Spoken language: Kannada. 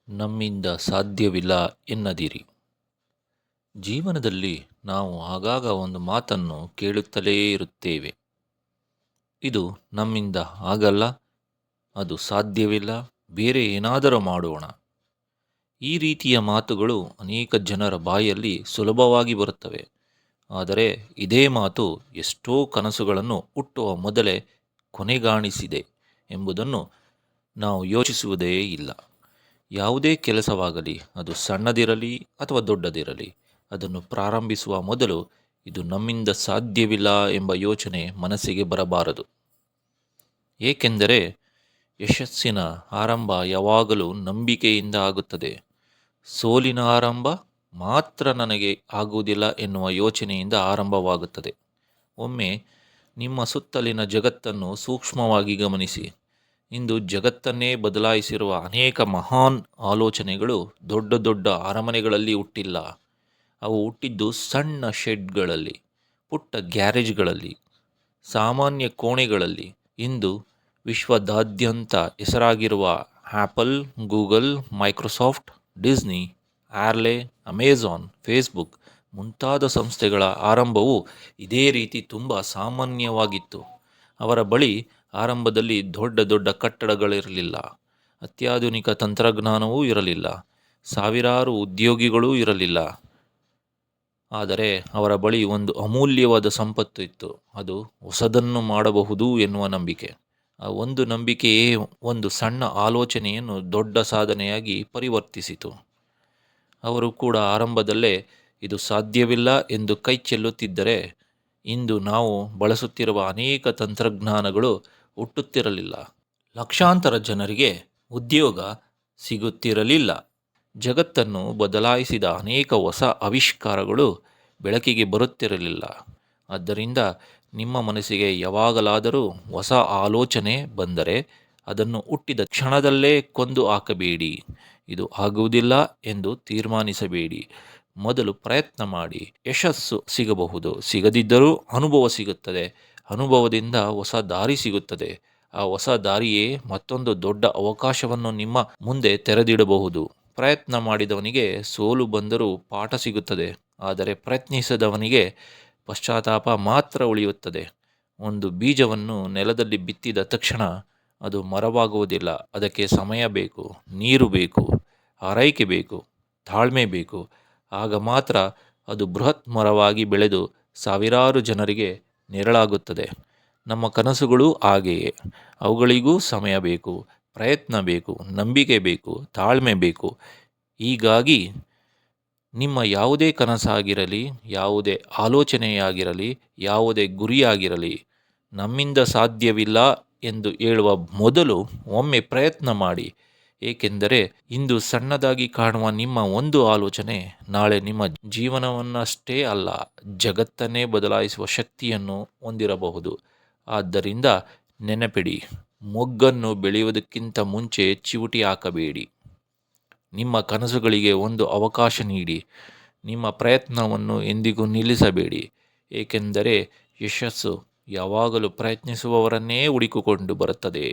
ನಮ್ಮಿಂದ ಸಾಧ್ಯವಿಲ್ಲ ಎನ್ನದಿರಿ. ಜೀವನದಲ್ಲಿ ನಾವು ಆಗಾಗ ಒಂದು ಮಾತನ್ನು ಕೇಳುತ್ತಲೇ ಇರುತ್ತೇವೆ. ಇದು ನಮ್ಮಿಂದ ಆಗಲ್ಲ, ಅದು ಸಾಧ್ಯವಿಲ್ಲ, ಬೇರೆ ಏನಾದರೂ ಮಾಡೋಣ. ಈ ರೀತಿಯ ಮಾತುಗಳು ಅನೇಕ ಜನರ ಬಾಯಲ್ಲಿ ಸುಲಭವಾಗಿ ಬರುತ್ತವೆ. ಆದರೆ ಇದೇ ಮಾತು ಎಷ್ಟೋ ಕನಸುಗಳನ್ನು ಹುಟ್ಟುವ ಮೊದಲೇ ಕೊನೆಗಾಣಿಸಿದೆ ಎಂಬುದನ್ನು ನಾವು ಯೋಚಿಸುವುದೇ ಇಲ್ಲ. ಯಾವುದೇ ಕೆಲಸವಾಗಲಿ, ಅದು ಸಣ್ಣದಿರಲಿ ಅಥವಾ ದೊಡ್ಡದಿರಲಿ, ಅದನ್ನು ಪ್ರಾರಂಭಿಸುವ ಮೊದಲು ಇದು ನಮ್ಮಿಂದ ಸಾಧ್ಯವಿಲ್ಲ ಎಂಬ ಯೋಚನೆ ಮನಸ್ಸಿಗೆ ಬರಬಾರದು. ಏಕೆಂದರೆ ಯಶಸ್ಸಿನ ಆರಂಭ ಯಾವಾಗಲೂ ನಂಬಿಕೆಯಿಂದ ಆಗುತ್ತದೆ. ಸೋಲಿನ ಆರಂಭ ಮಾತ್ರ ನನಗೆ ಆಗುವುದಿಲ್ಲ ಎನ್ನುವ ಯೋಚನೆಯಿಂದ ಆರಂಭವಾಗುತ್ತದೆ. ಒಮ್ಮೆ ನಿಮ್ಮ ಸುತ್ತಲಿನ ಜಗತ್ತನ್ನು ಸೂಕ್ಷ್ಮವಾಗಿ ಗಮನಿಸಿ. ಇಂದು ಜಗತ್ತನ್ನೇ ಬದಲಾಯಿಸಿರುವ ಅನೇಕ ಮಹಾನ್ ಆಲೋಚನೆಗಳು ದೊಡ್ಡ ದೊಡ್ಡ ಅರಮನೆಗಳಲ್ಲಿ ಹುಟ್ಟಿಲ್ಲ. ಅವು ಹುಟ್ಟಿದ್ದು ಸಣ್ಣ ಶೆಡ್ಗಳಲ್ಲಿ, ಪುಟ್ಟ ಗ್ಯಾರೇಜ್ಗಳಲ್ಲಿ, ಸಾಮಾನ್ಯ ಕೋಣೆಗಳಲ್ಲಿ. ಇಂದು ವಿಶ್ವದಾದ್ಯಂತ ಹೆಸರಾಗಿರುವ apple, Google, Microsoft, Disney, Harley, Amazon, Facebook ಮುಂತಾದ ಸಂಸ್ಥೆಗಳ ಆರಂಭವು ಇದೇ ರೀತಿ ತುಂಬ ಸಾಮಾನ್ಯವಾಗಿತ್ತು. ಅವರ ಬಳಿ ಆರಂಭದಲ್ಲಿ ದೊಡ್ಡ ದೊಡ್ಡ ಕಟ್ಟಡಗಳಿರಲಿಲ್ಲ, ಅತ್ಯಾಧುನಿಕ ತಂತ್ರಜ್ಞಾನವೂ ಇರಲಿಲ್ಲ, ಸಾವಿರಾರು ಉದ್ಯೋಗಿಗಳೂ ಇರಲಿಲ್ಲ. ಆದರೆ ಅವರ ಬಳಿ ಒಂದು ಅಮೂಲ್ಯವಾದ ಸಂಪತ್ತು ಇತ್ತು. ಅದು ಹೊಸದನ್ನು ಮಾಡಬಹುದು ಎನ್ನುವ ನಂಬಿಕೆ. ಆ ಒಂದು ನಂಬಿಕೆಯೇ ಒಂದು ಸಣ್ಣ ಆಲೋಚನೆಯನ್ನು ದೊಡ್ಡ ಸಾಧನೆಯಾಗಿ ಪರಿವರ್ತಿಸಿತು. ಅವರು ಕೂಡ ಆರಂಭದಲ್ಲೇ ಇದು ಸಾಧ್ಯವಿಲ್ಲ ಎಂದು ಕೈ ಚೆಲ್ಲುತ್ತಿದ್ದರೆ ಇಂದು ನಾವು ಬಳಸುತ್ತಿರುವ ಅನೇಕ ತಂತ್ರಜ್ಞಾನಗಳು ಹುಟ್ಟುತ್ತಿರಲಿಲ್ಲ. ಲಕ್ಷಾಂತರ ಜನರಿಗೆ ಉದ್ಯೋಗ ಸಿಗುತ್ತಿರಲಿಲ್ಲ. ಜಗತ್ತನ್ನು ಬದಲಾಯಿಸಿದ ಅನೇಕ ಹೊಸ ಆವಿಷ್ಕಾರಗಳು ಬೆಳಕಿಗೆ ಬರುತ್ತಿರಲಿಲ್ಲ. ಆದ್ದರಿಂದ ನಿಮ್ಮ ಮನಸ್ಸಿಗೆ ಯಾವಾಗಲಾದರೂ ಹೊಸ ಆಲೋಚನೆ ಬಂದರೆ ಅದನ್ನು ಹುಟ್ಟಿದ ಕ್ಷಣದಲ್ಲೇ ಕೊಂದು ಹಾಕಬೇಡಿ. ಇದು ಆಗುವುದಿಲ್ಲ ಎಂದು ತೀರ್ಮಾನಿಸಬೇಡಿ. ಮೊದಲು ಪ್ರಯತ್ನ ಮಾಡಿ. ಯಶಸ್ಸು ಸಿಗಬಹುದು, ಸಿಗದಿದ್ದರೂ ಅನುಭವ ಸಿಗುತ್ತದೆ. ಅನುಭವದಿಂದ ಹೊಸ ದಾರಿ ಸಿಗುತ್ತದೆ. ಆ ಹೊಸ ದಾರಿಯೇ ಮತ್ತೊಂದು ದೊಡ್ಡ ಅವಕಾಶವನ್ನು ನಿಮ್ಮ ಮುಂದೆ ತೆರೆದಿಡಬಹುದು. ಪ್ರಯತ್ನ ಮಾಡಿದವನಿಗೆ ಸೋಲು ಬಂದರೂ ಪಾಠ ಸಿಗುತ್ತದೆ, ಆದರೆ ಪ್ರಯತ್ನಿಸದವನಿಗೆ ಪಶ್ಚಾತ್ತಾಪ ಮಾತ್ರ ಉಳಿಯುತ್ತದೆ. ಒಂದು ಬೀಜವನ್ನು ನೆಲದಲ್ಲಿ ಬಿತ್ತಿದ ತಕ್ಷಣ ಅದು ಮರವಾಗುವುದಿಲ್ಲ. ಅದಕ್ಕೆ ಸಮಯ ಬೇಕು, ನೀರು ಬೇಕು, ಆರೈಕೆ ಬೇಕು, ತಾಳ್ಮೆ ಬೇಕು. ಆಗ ಮಾತ್ರ ಅದು ಬೃಹತ್ ಮರವಾಗಿ ಬೆಳೆದು ಸಾವಿರಾರು ಜನರಿಗೆ ನೆರಳಾಗುತ್ತದೆ. ನಮ್ಮ ಕನಸುಗಳು ಹಾಗೆಯೇ. ಅವುಗಳಿಗೂ ಸಮಯ ಬೇಕು, ಪ್ರಯತ್ನ ಬೇಕು, ನಂಬಿಕೆ ಬೇಕು, ತಾಳ್ಮೆ ಬೇಕು. ಹೀಗಾಗಿ ನಿಮ್ಮ ಯಾವುದೇ ಕನಸಾಗಿರಲಿ, ಯಾವುದೇ ಆಲೋಚನೆಯಾಗಿರಲಿ, ಯಾವುದೇ ಗುರಿಯಾಗಿರಲಿ, ನಮ್ಮಿಂದ ಸಾಧ್ಯವಿಲ್ಲ ಎಂದು ಹೇಳುವ ಮೊದಲು ಒಮ್ಮೆ ಪ್ರಯತ್ನ ಮಾಡಿ. ಏಕೆಂದರೆ ಇಂದು ಸಣ್ಣದಾಗಿ ಕಾಣುವ ನಿಮ್ಮ ಒಂದು ಆಲೋಚನೆ ನಾಳೆ ನಿಮ್ಮ ಜೀವನವನ್ನಷ್ಟೇ ಅಲ್ಲ, ಜಗತ್ತನ್ನೇ ಬದಲಾಯಿಸುವ ಶಕ್ತಿಯನ್ನು ಹೊಂದಿರಬಹುದು. ಆದ್ದರಿಂದ ನೆನಪಿಡಿ, ಮೊಗ್ಗನ್ನು ಬೆಳೆಯುವುದಕ್ಕಿಂತ ಮುಂಚೆ ಚಿವುಟಿ ಹಾಕಬೇಡಿ. ನಿಮ್ಮ ಕನಸುಗಳಿಗೆ ಒಂದು ಅವಕಾಶ ನೀಡಿ. ನಿಮ್ಮ ಪ್ರಯತ್ನವನ್ನು ಎಂದಿಗೂ ನಿಲ್ಲಿಸಬೇಡಿ. ಏಕೆಂದರೆ ಯಶಸ್ಸು ಯಾವಾಗಲೂ ಪ್ರಯತ್ನಿಸುವವರನ್ನೇ ಹುಡುಕಿಕೊಂಡು ಬರುತ್ತದೆ.